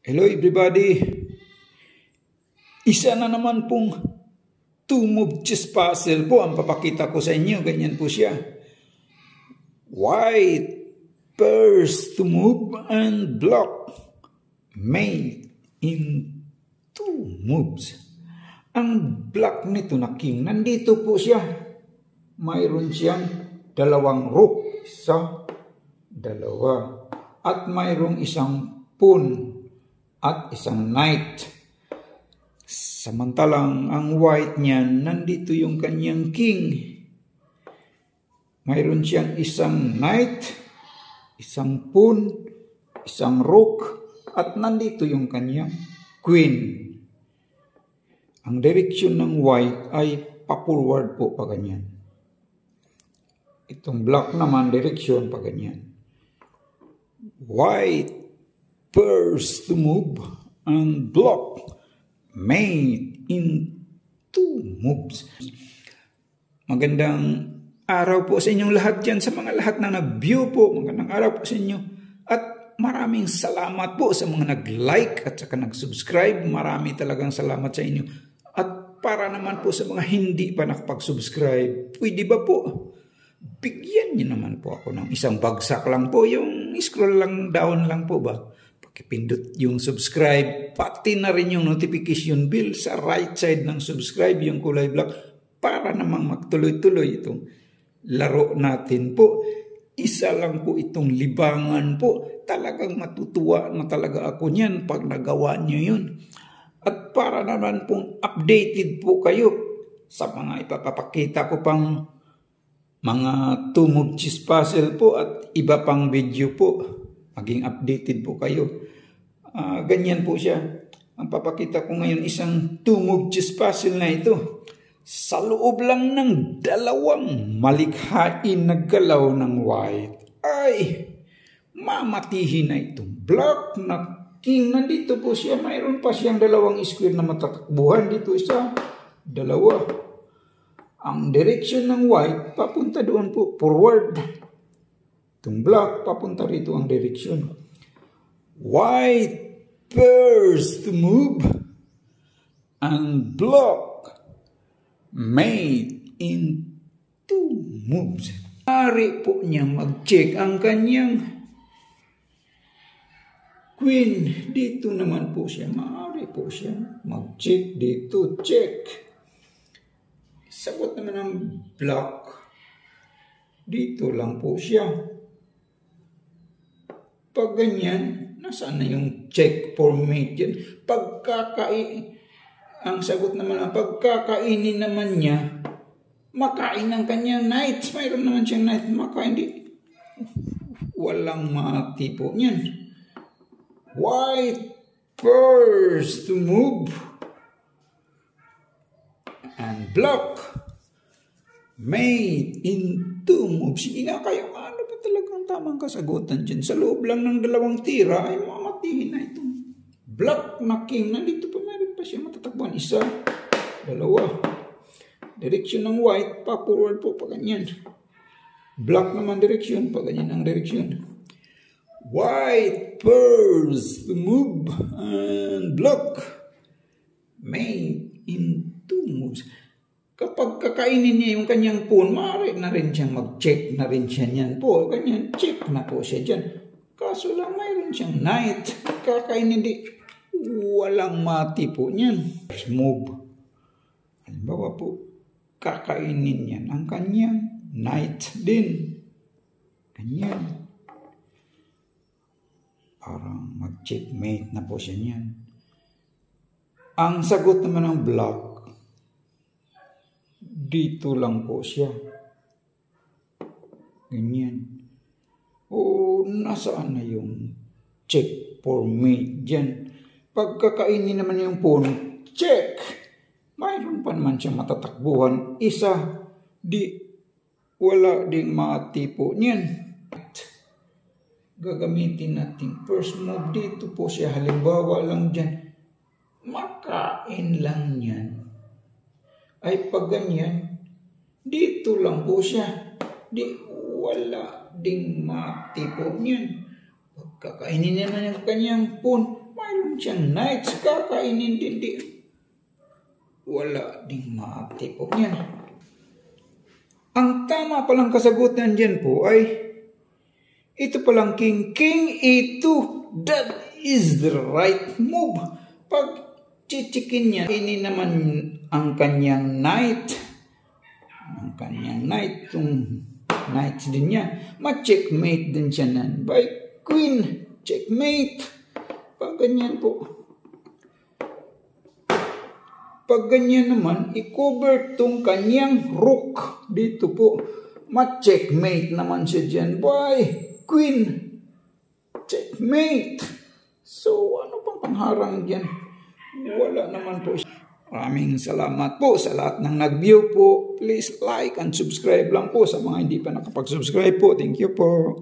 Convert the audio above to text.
Hello everybody! Isa na naman pong two-move chess puzzle po ang papakita ko sa inyo. Ganyan po siya. White first to move and block made in two moves. Ang block nito na king, nandito po siya. Mayroon siyang dalawang rook. Isa, dalawa. At mayroong isang pawn at isang knight. Samantalang ang white niyan, nandito yung kanyang king. Mayroon siyang isang knight, isang pawn, isang rook, at nandito yung kanyang queen. Ang direksyon ng white ay pa-forward po pa ganyan. Itong black naman, direksyon pa ganyan. White first to move and block made in two moves. Magandang araw po sa inyong lahat dyan, sa mga lahat na nag-view po. Magandang araw po sa inyo. At maraming salamat po sa mga nag-like at saka nag-subscribe. Marami talagang salamat sa inyo. At para naman po sa mga hindi pa nakapag-subscribe, pwede ba po bigyan niyo naman po ako ng isang bagsak lang po. Yung scroll lang, down lang po ba? Pakipindot yung subscribe, pati na rin yung notification bell sa right side ng subscribe, yung kulay black, para namang magtuloy-tuloy itong laro natin po. Isa lang po itong libangan po. Talagang matutuwa na talaga ako niyan pag nagawa nyo yun. At para naman pong updated po kayo sa mga ipapakita ko pang mga two-move chess puzzle po at iba pang video po. Maging updated po kayo. Ganyan po siya. Ang papakita ko ngayon isang two-move chess puzzle na ito. Sa loob lang ng dalawang malikhain na galaw ng white ay mamatihin na itong black na king. Nandito po siya. Mayroon pa siyang dalawang square na matatakbuhan. Dito isa, dalawa. Ang direction ng white papunta doon po, forward. Itong black, papunta rito ang direksyon. White first to move and block made in two moves. Maaari po niya mag-check ang kanyang queen. Dito naman po siya. Maaari po siya mag-check dito. Check. Sagot naman ng black. Dito lang po siya. Pag ganyan, nasaan na yung check for mate yan? Ang sagot naman ang pagkakainin naman niya, makain ng kanyang knight. Mayroon naman siyang knight, makain di. Walang mati po niyan. White first to move and block made in two moves. Sige nga kayo, ano ba talagang tamang kasagutan dyan? Sa loob lang ng dalawang tira ay mamatihin na itong black na king. Nandito pa, mayroon pa siya matatakbuhan. Isa, dalawa. Direksyon ng white, pa-forward po, pa ganyan. Black naman direksyon, pa ganyan ang direksyon. White first to move and block made in two moves. Kapag kakainin niya yung kanyang pawn, maaari na rin siyang mag-check na rin siya niyan po. Ganyan, check na po siya dyan. Kaso lang mayroon siyang knight. Kakainin di, walang mati po niyan. First move. Halimbawa po, kakainin niyan ang kanyang knight din. Ganyan. Parang mag-checkmate na po siya niyan. Ang sagot naman ng black, dito lang po siya. Ganyan. O, nasaan na yung check for mate dyan? Pagkakainin naman yung pawn, check! Mayroon pa naman siyang matatakbuhan. Isa, di, wala ding mati po niyan. Gagamitin natin first move dito po siya. Halimbawa lang dyan. Makain lang yan. Ay pag ganyan, dito lang po siya. Di wala ding mati po niyan. Pagkakainin naman yung kanyang pawn, mayroon Meron siyang knights, kakainin din di. Wala ding maakti po yan. Ang tama palang kasagutan dyan po ay ito palang king E2. That is the right move. Pag chichikin niya, ini naman ang kanyang knight. Ang kanyang knight, itong knights din niya. Ma-checkmate din siya nan by queen. Checkmate. Pag ganyan po. Pag ganyan naman, i-cover tong kanyang rook. Dito po, ma-checkmate naman siya dyan by queen. Checkmate. So, ano pang pangharang dyan? Wala naman po. Maraming salamat po sa lahat ng nag-view po. Please like and subscribe lang po sa mga hindi pa nakapag-subscribe po. Thank you po.